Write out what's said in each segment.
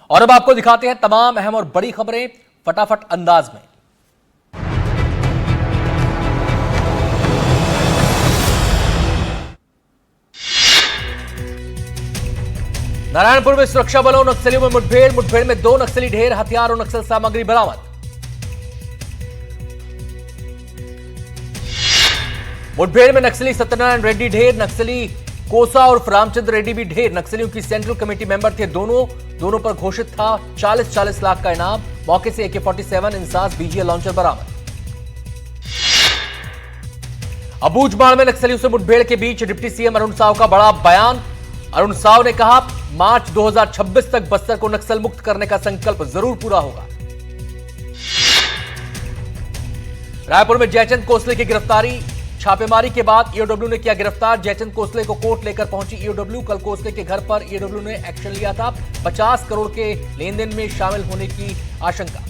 और अब आपको दिखाते हैं तमाम अहम और बड़ी खबरें फटाफट अंदाज में। नारायणपुर में सुरक्षा बलों और नक्सलियों में मुठभेड़ में 2 नक्सली ढेर, हथियार और नक्सल सामग्री बरामद। मुठभेड़ में नक्सली सत्यनारायण रेड्डी ढेर, नक्सली कोसा और रामचंद्र रेड्डी भी ढेर। नक्सलियों की सेंट्रल कमेटी मेंबर थे दोनों पर घोषित था 40-40 लाख का इनाम। मौके से AK-47 इंसास BGL लॉन्चर बरामद। अबूझमाड़ में नक्सलियों से मुठभेड़ के बीच डिप्टी CM अरुण साव का बड़ा बयान। अरुण साव ने कहा, मार्च 2026 तक बस्तर को नक्सल मुक्त करने का संकल्प जरूर पूरा होगा। रायपुर में जयचंद कोसले की गिरफ्तारी, छापेमारी के बाद EOW ने किया गिरफ्तार। जयचंद कोसले को कोर्ट लेकर पहुंची EOW। कल कोसले के घर पर EOW ने एक्शन लिया था। 50 करोड़ के लेन देन में शामिल होने की आशंका।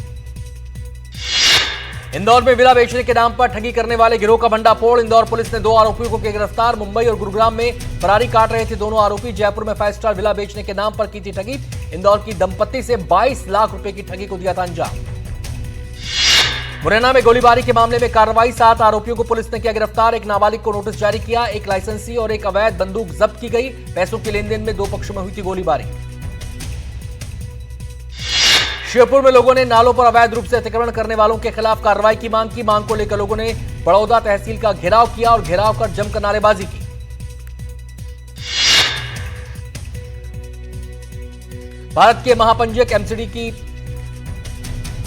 इंदौर में विला बेचने के नाम पर ठगी करने वाले गिरोह का भंडाफोड़। इंदौर पुलिस ने 2 आरोपियों को किया गिरफ्तार। मुंबई और गुरुग्राम में फरारी काट रहे थे दोनों आरोपी। जयपुर में 5 स्टार विला बेचने के नाम पर की थी ठगी। इंदौर की दंपत्ति से 22 लाख रुपए की ठगी को दिया था अंजाम। मुरैना में गोलीबारी के मामले में कार्रवाई, 7 आरोपियों को पुलिस ने किया गिरफ्तार। एक नाबालिग को नोटिस जारी किया। एक लाइसेंसी और एक अवैध बंदूक जब्त की गई। पैसों के लेन देन में 2 पक्षों में हुई थी गोलीबारी। श्योपुर में लोगों ने नालों पर अवैध रूप से अतिक्रमण करने वालों के खिलाफ कार्रवाई की मांग की। मांग को लेकर लोगों ने बड़ौदा तहसील का घेराव किया और घेराव कर जमकर नारेबाजी की। भारत के महापंजीयक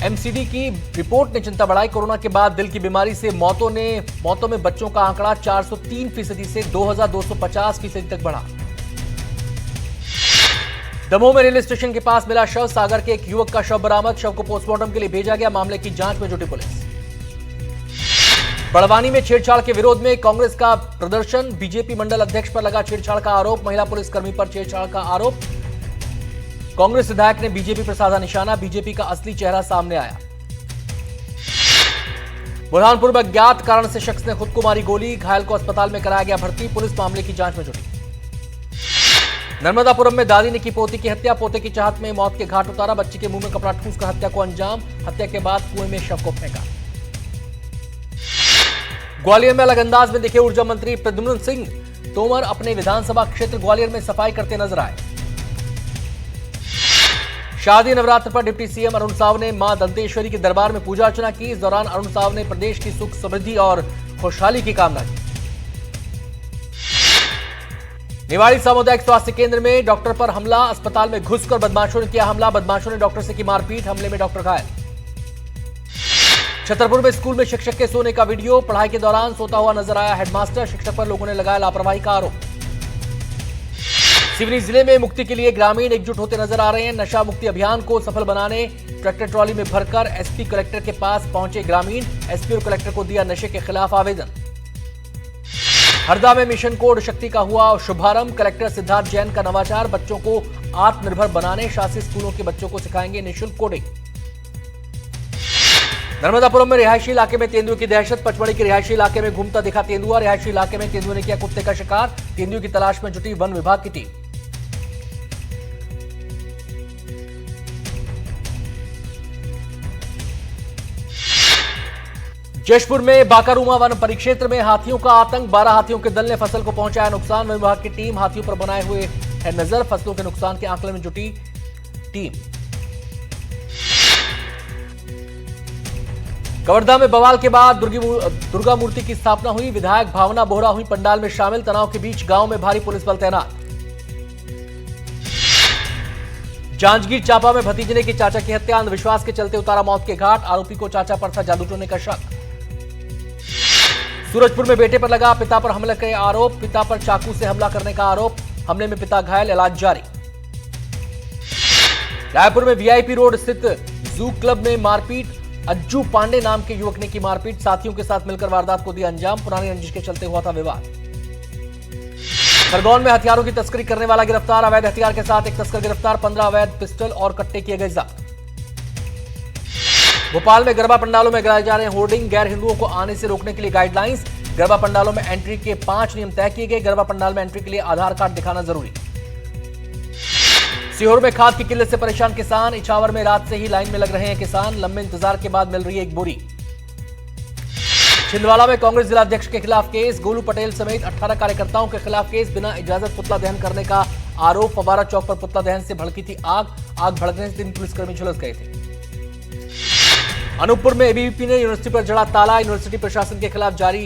MCD की रिपोर्ट ने चिंता बढ़ाई। कोरोना के बाद दिल की बीमारी से मौतों में बच्चों का आंकड़ा 403% से 2250% तक बढ़ा। दमोह में रेलवे स्टेशन के पास मिला शव, सागर के एक युवक का शव बरामद। शव को पोस्टमार्टम के लिए भेजा गया। मामले की जांच में जुटी पुलिस। बड़वानी में छेड़छाड़ के विरोध में कांग्रेस का प्रदर्शन। बीजेपी मंडल अध्यक्ष पर लगा छेड़छाड़ का आरोप। महिला पुलिसकर्मी पर छेड़छाड़ का आरोप। कांग्रेस विधायक ने बीजेपी पर साधा निशाना। बीजेपी का असली चेहरा सामने आया। बुरहानपुर में अज्ञात कारण से शख्स ने खुद को मारी गोली। घायल को अस्पताल में कराया गया भर्ती। पुलिस मामले की जांच में जुटी। नर्मदापुरम में दादी ने की पोती की हत्या। पोते की चाहत में मौत के घाट उतारा। बच्ची के मुंह में कपड़ा ठूसकर हत्या को अंजाम। हत्या के बाद कुएं में शव को फेंका। ग्वालियर में अलग अंदाज में दिखे ऊर्जा मंत्री प्रद्युम्न सिंह तोमर। अपने विधानसभा क्षेत्र ग्वालियर में सफाई करते नजर आए। शादी नवरात्र पर डिप्टी CM अरुण साव ने मां दंतेश्वरी के दरबार में पूजा अर्चना की। इस दौरान अरुण साव ने प्रदेश की सुख समृद्धि और खुशहाली की कामना की। निवाड़ी सामुदायिक स्वास्थ्य केंद्र में डॉक्टर पर हमला। अस्पताल में घुसकर बदमाशों ने किया हमला। बदमाशों ने डॉक्टर से की मारपीट। हमले में डॉक्टर घायल। छतरपुर में स्कूल में शिक्षक के सोने का वीडियो। पढ़ाई के दौरान सोता हुआ नजर आया हेडमास्टर। शिक्षक पर लोगों ने लगाया लापरवाही का आरोप। सिवनी जिले में मुक्ति के लिए ग्रामीण एकजुट होते नजर आ रहे हैं। नशा मुक्ति अभियान को सफल बनाने ट्रैक्टर ट्रॉली में भरकर SP कलेक्टर के पास पहुंचे ग्रामीण। SP और कलेक्टर को दिया नशे के खिलाफ आवेदन। हरदा में मिशन कोड शक्ति का हुआ शुभारंभ। कलेक्टर सिद्धार्थ जैन का नवाचार। बच्चों को आत्मनिर्भर बनाने शासी स्कूलों के बच्चों को सिखाएंगे निःशुल्क कोडिंग। नर्मदापुरम में रिहायशी इलाके में तेंदुए की दहशत। पचमढ़ी के रिहायशी इलाके में घूमता दिखा तेंदुआ। रिहायशी इलाके में तेंदुए ने किया कुत्ते का शिकार। तेंदुए की तलाश में जुटी वन विभाग की टीम। जशपुर में बाकारूमा वन परिक्षेत्र में हाथियों का आतंक। 12 हाथियों के दल ने फसल को पहुंचाया नुकसान। वन विभाग की टीम हाथियों पर बनाए हुए है नजर। फसलों के नुकसान के आंकलन में जुटी टीम। कवर्धा में बवाल के बाद दुर्गा मूर्ति की स्थापना हुई। विधायक भावना बोहरा हुई पंडाल में शामिल। तनाव के बीच गांव में भारी पुलिस बल तैनात। जांजगीर चांपा में भतीजे की चाचा की हत्या। अंधविश्वास के चलते उतारा मौत के घाट। आरोपी को चाचा पर था जादू टोने का शक। सूरजपुर में बेटे पर लगा पिता पर हमले के आरोप। पिता पर चाकू से हमला करने का आरोप। हमले में पिता घायल, इलाज जारी। रायपुर में VIP रोड स्थित जू क्लब में मारपीट। अज्जू पांडे नाम के युवक ने की मारपीट। साथियों के साथ मिलकर वारदात को दिया अंजाम। पुरानी रंजिश के चलते हुआ था विवाद। खरगोन में हथियारों की तस्करी करने वाला गिरफ्तार। अवैध हथियार के साथ एक तस्कर गिरफ्तार। 15 अवैध पिस्टल और कट्टे किए गए जब्त। भोपाल में गरबा पंडालों में लगाए जा रहे होर्डिंग। गैर हिंदुओं को आने से रोकने के लिए गाइडलाइंस। गरबा पंडालों में एंट्री के 5 नियम तय किए गए। गरबा पंडाल में एंट्री के लिए आधार कार्ड दिखाना जरूरी। सीहोर में खाद की किल्लत से परेशान किसान, इछावर में रात से ही लाइन में लग रहे हैं किसान, लंबे इंतजार के बाद मिल रही है एक बोरी। छिंदवाड़ा में कांग्रेस जिलाध्यक्ष के खिलाफ केस, गोलू पटेल समेत 18 कार्यकर्ताओं के खिलाफ केस, बिना इजाजत पुतला दहन करने का आरोप। फवारा चौक पर पुतला दहन से भड़की थी आग भड़कने से 3 पुलिसकर्मी झुलस गए थे। अनूपपुर में एबीवीपी ने यूनिवर्सिटी पर जड़ा ताला, यूनिवर्सिटी प्रशासन के खिलाफ जारी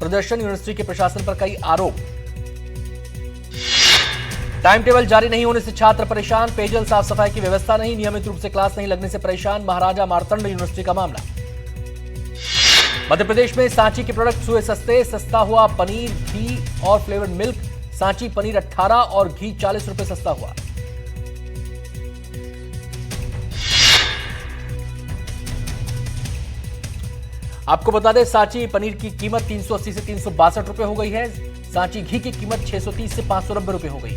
प्रदर्शन, यूनिवर्सिटी के प्रशासन पर कई आरोप। टाइम टेबल जारी नहीं होने से छात्र परेशान, पेयजल साफ सफाई की व्यवस्था नहीं, नियमित रूप से क्लास नहीं लगने से परेशान, महाराजा मार्तंड यूनिवर्सिटी का मामला। मध्य प्रदेश में सांची के प्रोडक्ट्स हुए सस्ते, सस्ता हुआ पनीर, घी और फ्लेवर्ड मिल्क। सांची पनीर 18 और घी 40 रुपए सस्ता हुआ। आपको बता दें, सांची पनीर की कीमत 380 से 362 रुपए हो गई है। सांची घी की कीमत 630 से 590 रुपए हो गई।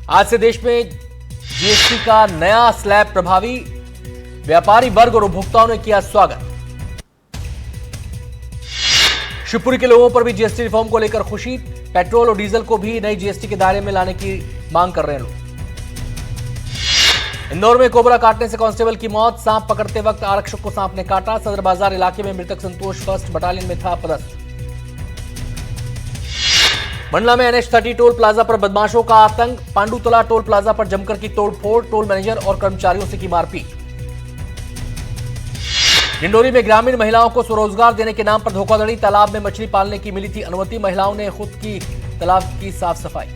आज से देश में जीएसटी का नया स्लैब प्रभावी, व्यापारी वर्ग और उपभोक्ताओं ने किया स्वागत। शिवपुरी के लोगों पर भी जीएसटी रिफॉर्म को लेकर खुशी, पेट्रोल और डीजल को भी नई जीएसटी के दायरे में लाने की मांग कर रहे हैं लोग। इंदौर में कोबरा काटने से कांस्टेबल की मौत, सांप पकड़ते वक्त आरक्षक को सांप ने काटा। सदर बाजार इलाके में मृतक संतोष 1st बटालियन में था पदस्थ। मंडला में NH30 टोल प्लाजा पर बदमाशों का आतंक, पांडुतला टोल प्लाजा पर जमकर की तोड़फोड़, टोल मैनेजर और कर्मचारियों से की मारपीट। डिंडोरी में ग्रामीण महिलाओं को स्वरोजगार देने के नाम पर धोखाधड़ी, तालाब में मछली पालने की मिली थी अनुमति, महिलाओं ने खुद की तालाब की साफ सफाई।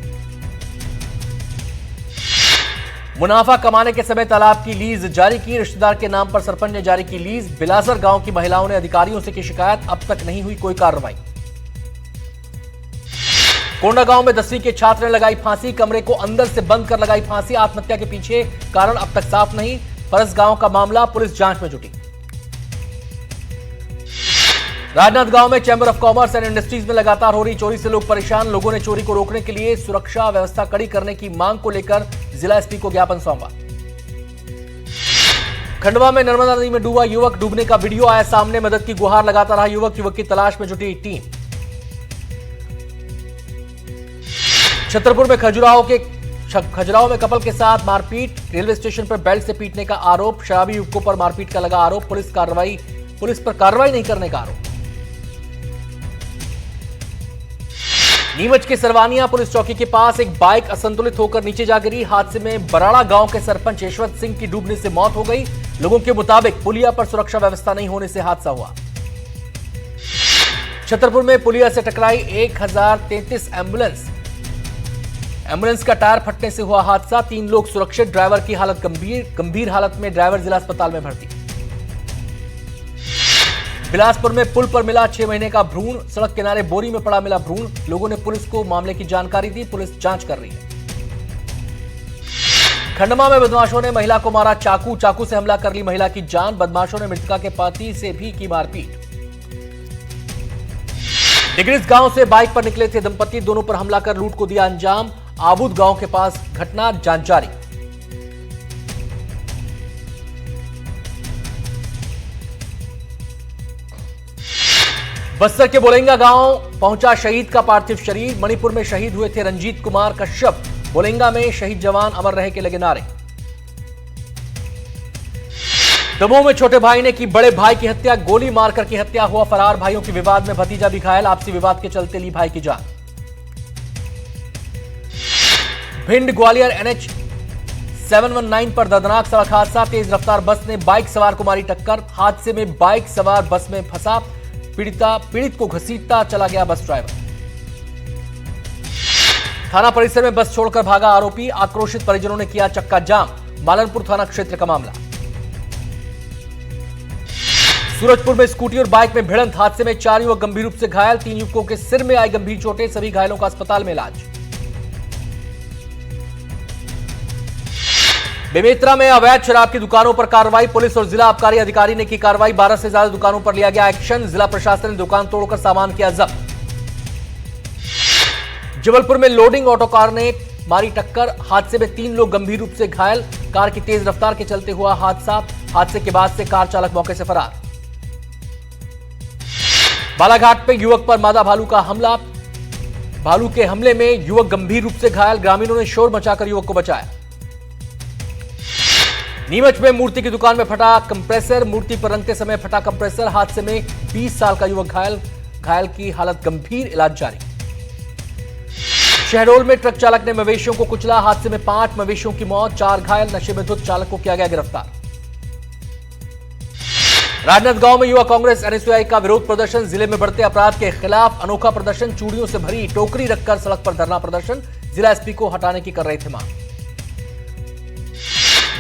मुनाफा कमाने के समय तालाब की लीज जारी की, रिश्तेदार के नाम पर सरपंच ने जारी की लीज। बिलासर गांव की महिलाओं ने अधिकारियों से की शिकायत, अब तक नहीं हुई कोई कार्रवाई। कोंडागांव में 10वीं के छात्र ने लगाई फांसी, कमरे को अंदर से बंद कर लगाई फांसी, आत्महत्या के पीछे कारण अब तक साफ नहीं। फरस गांव का मामला, पुलिस जांच में जुटी। राजनांदगांव में chamber of commerce and industries में लगातार हो रही चोरी से लोग परेशान, लोगों ने चोरी को रोकने के लिए सुरक्षा व्यवस्था कड़ी करने की मांग को लेकर जिला एसपी को ज्ञापन सौंपा। खंडवा में नर्मदा नदी में डूबा युवक, डूबने का वीडियो आया सामने, मदद की गुहार लगाता रहा युवक की तलाश में जुटी टीम। छतरपुर में खजुराहो में कपल के साथ मारपीट, रेलवे स्टेशन पर बेल्ट से पीटने का आरोप, शराबी युवकों पर मारपीट का लगा आरोप, पुलिस पर कार्रवाई नहीं करने का आरोप। नीमच के सरवानिया पुलिस चौकी के पास एक बाइक असंतुलित होकर नीचे जा गिरी, हादसे में बराड़ा गांव के सरपंच यशवंत सिंह की डूबने से मौत हो गई। लोगों के मुताबिक पुलिया पर सुरक्षा व्यवस्था नहीं होने से हादसा हुआ। छतरपुर में पुलिया से टकराई 1033 एम्बुलेंस का टायर फटने से हुआ हादसा, 3 लोग सुरक्षित, ड्राइवर की हालत गंभीर हालत में ड्राइवर जिला अस्पताल में भर्ती। बिलासपुर में पुल पर मिला 6 महीने का भ्रूण, सड़क किनारे बोरी में पड़ा मिला भ्रूण, लोगों ने पुलिस को मामले की जानकारी दी, पुलिस जांच कर रही है। खंडवा में बदमाशों ने महिला को मारा चाकू से हमला कर ली महिला की जान, बदमाशों ने मृतका के पति से भी की मारपीट। डिग्रिस गांव से बाइक पर निकले थे दंपति, दोनों पर हमला कर लूट को दिया अंजाम, आबूद गांव के पास घटना, जांच जारी। बस्तर के बोलेंगा गांव पहुंचा शहीद का पार्थिव शरीर, मणिपुर में शहीद हुए थे रंजीत कुमार कश्यप, बोलेंगा में शहीद जवान अमर रहे के लगे नारे। दमोह में छोटे भाई ने की बड़े भाई की हत्या, गोली मारकर की हत्या, हुआ फरार, भाइयों के विवाद में भतीजा भी घायल, आपसी विवाद के चलते ली भाई की जान। भिंड ग्वालियर NH 719 पर दर्दनाक सड़क हादसा, तेज रफ्तार बस ने बाइक सवार को मारी टक्कर, हादसे में बाइक सवार बस में फंसा, पीड़ित को घसीटता चला गया बस ड्राइवर। थाना परिसर में बस छोड़कर भागा आरोपी, आक्रोशित परिजनों ने किया चक्का जाम, मालनपुर थाना क्षेत्र का मामला। सूरजपुर में स्कूटी और बाइक में भिड़ंत, हादसे में 4 युवक गंभीर रूप से घायल, 3 युवकों के सिर में आई गंभीर चोटें, सभी घायलों का अस्पताल में इलाज। बेमेतरा में अवैध शराब की दुकानों पर कार्रवाई, पुलिस और जिला आबकारी अधिकारी ने की कार्रवाई, 12 से ज्यादा दुकानों पर लिया गया एक्शन, जिला प्रशासन ने दुकान तोड़कर सामान किया जब्त। जबलपुर में लोडिंग ऑटो कार ने मारी टक्कर, हादसे में 3 लोग गंभीर रूप से घायल, कार की तेज रफ्तार के चलते हुआ हादसे के बाद से कार चालक मौके से फरार। बालाघाट में युवक पर मादा भालू का हमला, भालू के हमले में युवक गंभीर रूप से घायल, ग्रामीणों ने शोर मचाकर युवक को बचाया। नीमच में मूर्ति की दुकान में फटा कंप्रेसर, मूर्ति पर रंगते समय फटा कंप्रेसर, हादसे में 20 साल का युवक घायल, घायल की हालत गंभीर, इलाज जारी। शहडोल में ट्रक चालक ने मवेशियों को कुचला, हादसे में 5 मवेशियों की मौत, 4 घायल, नशे में धुत चालक को किया गया गिरफ्तार। राजनांदगांव में युवा कांग्रेस एनएसयूआई का विरोध प्रदर्शन, जिले में बढ़ते अपराध के खिलाफ अनोखा प्रदर्शन, चूड़ियों से भरी टोकरी रखकर सड़क पर धरना प्रदर्शन, जिला एसपी को हटाने की कर रहे थे मांग।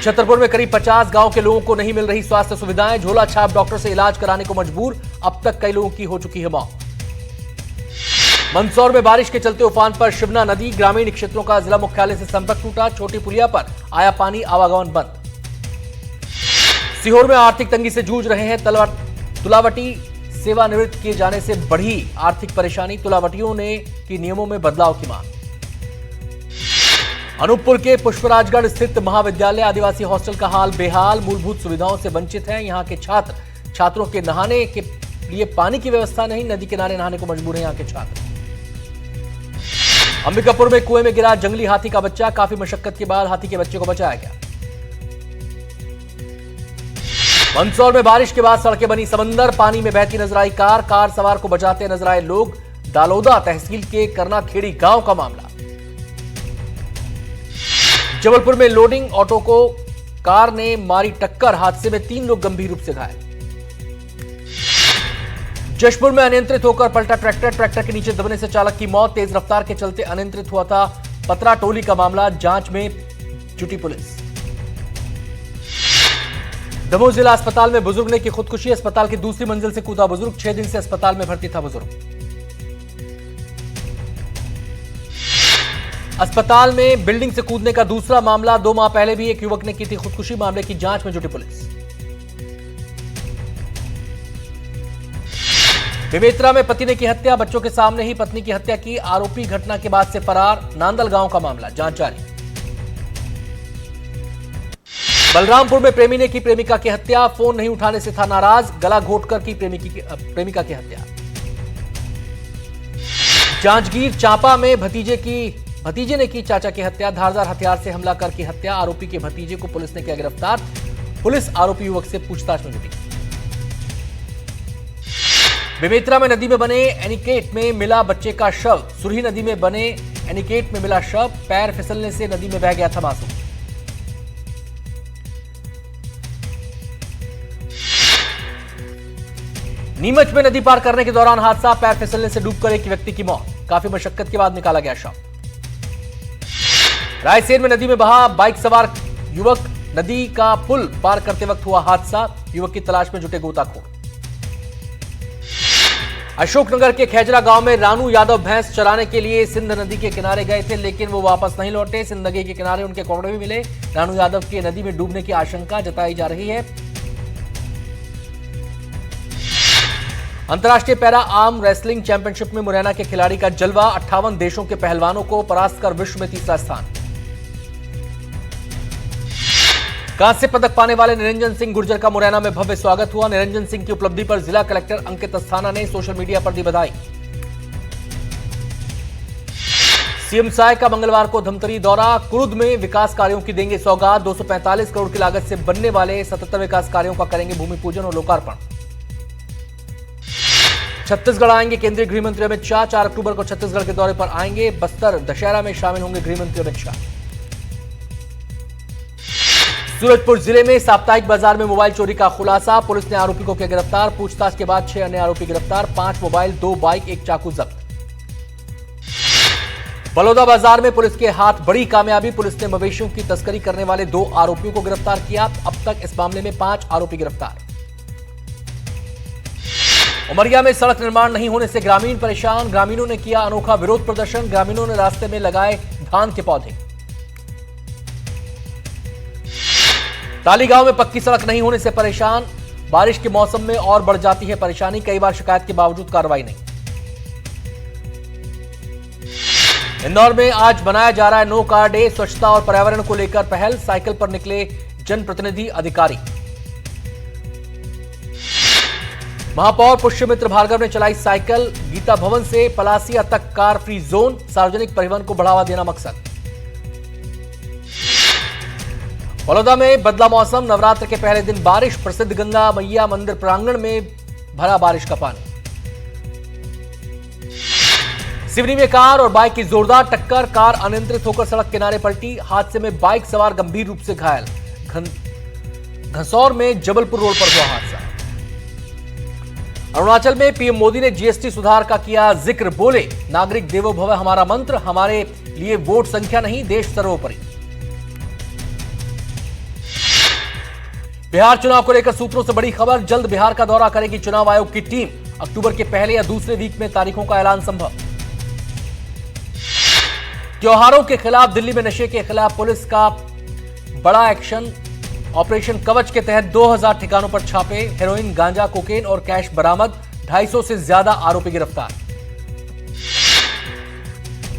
छतरपुर में करीब 50 गांव के लोगों को नहीं मिल रही स्वास्थ्य सुविधाएं, झोला छाप डॉक्टर से इलाज कराने को मजबूर, अब तक कई लोगों की हो चुकी है मौत। मंदसौर में बारिश के चलते उफान पर शिवना नदी, ग्रामीण क्षेत्रों का जिला मुख्यालय से संपर्क टूटा, छोटी पुलिया पर आया पानी, आवागमन बंद। सीहोर में आर्थिक तंगी से जूझ रहे हैं तुलावटी, सेवानिवृत्त किए जाने से बढ़ी आर्थिक परेशानी, तुलावटियों ने की नियमों में बदलाव की मांग। अनूपपुर के पुष्पराजगढ़ स्थित महाविद्यालय आदिवासी हॉस्टल का हाल बेहाल, मूलभूत सुविधाओं से वंचित हैं यहां के छात्रों के नहाने के लिए पानी की व्यवस्था नहीं, नदी किनारे नहाने को मजबूर हैं यहां के छात्र। अंबिकापुर में कुएं में गिरा जंगली हाथी का बच्चा, काफी मशक्कत के बाद हाथी के बच्चे को बचाया गया। मंदसौर में बारिश के बाद सड़कें बनी समंदर, पानी में बहती नजर आई कार सवार को बचाते नजर आए लोग। दालोदा तहसील के करनाखेड़ी गांव का मामला। जबलपुर में लोडिंग ऑटो को कार ने मारी टक्कर, हादसे में 3 लोग गंभीर रूप से घायल। जशपुर में अनियंत्रित होकर पलटा ट्रैक्टर के नीचे दबने से चालक की मौत, तेज रफ्तार के चलते अनियंत्रित हुआ था पतरा टोली का मामला, जांच में जुटी पुलिस। दमोह जिला अस्पताल में बुजुर्ग ने की खुदकुशी, अस्पताल की दूसरी मंजिल से कूदा बुजुर्ग, 6 दिन से अस्पताल में भर्ती था बुजुर्ग। अस्पताल में बिल्डिंग से कूदने का दूसरा मामला, 2 माह पहले भी एक युवक ने की थी खुदकुशी, मामले की जांच में जुटी पुलिस। बेमेतरा में पति ने की हत्या, बच्चों के सामने ही पत्नी की हत्या की, आरोपी घटना के बाद से फरार, नांदल गांव का मामला, जांच जारी। बलरामपुर में प्रेमी ने की प्रेमिका की हत्या, फोन नहीं उठाने से था नाराज, गला घोटकर की प्रेमिका की हत्या। जांजगीर चांपा में भतीजे ने की चाचा की हत्या, धारदार हथियार से हमला कर की हत्या, आरोपी के भतीजे को पुलिस ने किया गिरफ्तार, पुलिस आरोपी युवक से पूछताछ में जुटी। बेमेतरा में नदी में बने एनीकेट में मिला बच्चे का शव, सुरही नदी में बने एनीकेट में मिला शव, पैर फिसलने से नदी में बह गया था मासूम। नीमच में नदी पार करने के दौरान हादसा, पैर फिसलने से डूबकर एक व्यक्ति की मौत, काफी मशक्कत के बाद निकाला गया शव। रायसेन में नदी में बहा बाइक सवार युवक, नदी का पुल पार करते वक्त हुआ हादसा, युवक की तलाश में जुटे गोताखोर। अशोकनगर के खैजरा गांव में रानू यादव भैंस चराने के लिए सिंध नदी के किनारे गए थे, लेकिन वो वापस नहीं लौटे। सिंध नदी के किनारे उनके कपड़े भी मिले। रानू यादव की नदी में डूबने की आशंका जताई जा रही है। अंतर्राष्ट्रीय पैरा आर्म रेसलिंग चैंपियनशिप में मुरैना के खिलाड़ी का जलवा, 58 देशों के पहलवानों को परास्त कर विश्व में तीसरा स्थान। कांस्य पदक पाने वाले निरंजन सिंह गुर्जर का मुरैना में भव्य स्वागत हुआ। निरंजन सिंह की उपलब्धि पर जिला कलेक्टर अंकित अस्थाना ने सोशल मीडिया पर दी बधाई। सीएम साय का मंगलवार को धमतरी दौरा, कुरुद में विकास कार्यों की देंगे सौगात, 245 करोड़ की लागत से बनने वाले 77 विकास कार्यों का करेंगे भूमि पूजन और लोकार्पण। छत्तीसगढ़ आएंगे केंद्रीय गृह मंत्री अमित शाह, 4 अक्टूबर को छत्तीसगढ़ के दौरे पर आएंगे। बस्तर दशहरा में शामिल होंगे गृह मंत्री अमित शाह। सूरजपुर जिले में साप्ताहिक बाजार में मोबाइल चोरी का खुलासा, पुलिस ने आरोपी को किया गिरफ्तार। पूछताछ के बाद 6 अन्य आरोपी गिरफ्तार, 5 मोबाइल, 2 बाइक, 1 चाकू जब्त। बलौदा बाजार में पुलिस के हाथ बड़ी कामयाबी, पुलिस ने मवेशियों की तस्करी करने वाले 2 आरोपियों को गिरफ्तार किया। अब तक इस मामले में 5 आरोपी गिरफ्तार। उमरिया में सड़क निर्माण नहीं होने से ग्रामीण परेशान, ग्रामीणों ने किया अनोखा विरोध प्रदर्शन, ग्रामीणों ने रास्ते में लगाए धान के पौधे। तालीगांव में पक्की सड़क नहीं होने से परेशान, बारिश के मौसम में और बढ़ जाती है परेशानी, कई बार शिकायत के बावजूद कार्रवाई नहीं। इंदौर में आज बनाया जा रहा है नो कार डे, स्वच्छता और पर्यावरण को लेकर पहल, साइकिल पर निकले जनप्रतिनिधि अधिकारी। महापौर पुष्यमित्र भार्गव ने चलाई साइकिल। गीता भवन से पलासिया तक कार फ्री जोन, सार्वजनिक परिवहन को बढ़ावा देना मकसद। बड़ौदा में बदला मौसम, नवरात्र के पहले दिन बारिश, प्रसिद्ध गंगा मैया मंदिर प्रांगण में भरा बारिश का पानी। सिवनी में कार और बाइक की जोरदार टक्कर, कार अनियंत्रित होकर सड़क किनारे पलटी। हादसे में बाइक सवार गंभीर रूप से घायल। घसौर में जबलपुर रोड पर हुआ हादसा। अरुणाचल में पीएम मोदी ने जीएसटी सुधार का किया जिक्र, बोले नागरिक देवो भव हमारा मंत्र, हमारे लिए वोट संख्या नहीं देश सर्वोपरि। बिहार चुनाव को लेकर सूत्रों से बड़ी खबर, जल्द बिहार का दौरा करेगी चुनाव आयोग की टीम। अक्टूबर के पहले या दूसरे वीक में तारीखों का ऐलान संभव। त्योहारों के खिलाफ दिल्ली में नशे के खिलाफ पुलिस का बड़ा एक्शन। ऑपरेशन कवच के तहत 2000 ठिकानों पर छापे, हेरोइन, गांजा, कोकेन और कैश बरामद। 250 से ज्यादा आरोपी गिरफ्तार।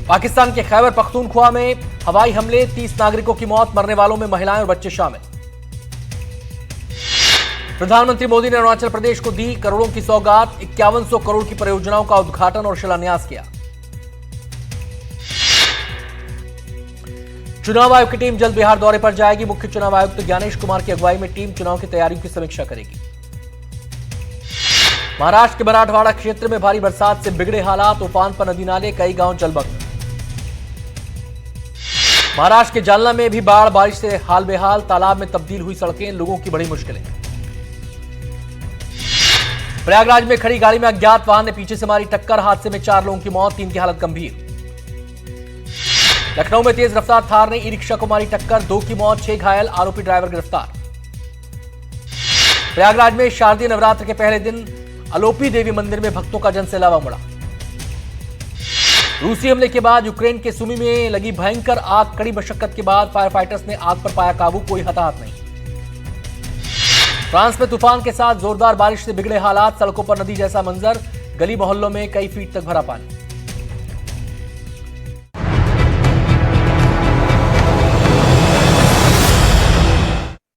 पाकिस्तान के खैबर पख्तूनख्वा में हवाई हमले, 30 नागरिकों की मौत, मरने वालों में महिलाएं और बच्चे शामिल। प्रधानमंत्री मोदी ने अरुणाचल प्रदेश को दी करोड़ों की सौगात, 5100 करोड़ की परियोजनाओं का उद्घाटन और शिलान्यास किया। चुनाव आयोग की टीम जल्द बिहार दौरे पर जाएगी। मुख्य चुनाव आयुक्त ज्ञानेश कुमार की अगुवाई में टीम चुनाव की तैयारियों की समीक्षा करेगी। महाराष्ट्र के मराठवाड़ा क्षेत्र में भारी बरसात से बिगड़े हालात, उफान पर नदी नाले, कई गांव जलमग्न। महाराष्ट्र के जालना में भी बाढ़, बारिश से हाल बेहाल, तालाब में तब्दील हुई सड़कें, लोगों की बड़ी मुश्किलें। प्रयागराज में खड़ी गाड़ी में अज्ञात वाहन ने पीछे से मारी टक्कर, हादसे में 4 लोगों की मौत, 3 की हालत गंभीर। लखनऊ में तेज रफ्तार थार ने ई रिक्शा को मारी टक्कर, 2 की मौत, 6 घायल, आरोपी ड्राइवर गिरफ्तार। प्रयागराज में शारदीय नवरात्र के पहले दिन अलोपी देवी मंदिर में भक्तों का जनसैलाब उमड़ा। रूसी हमले के बाद यूक्रेन के सुमी में लगी भयंकर आग, कड़ी मशक्कत के बाद फायर फाइटर्स ने आग पर पाया काबू, कोई हताहत नहीं। फ्रांस में तूफान के साथ जोरदार बारिश से बिगड़े हालात, सड़कों पर नदी जैसा मंजर, गली मोहल्लों में कई फीट तक भरा पानी।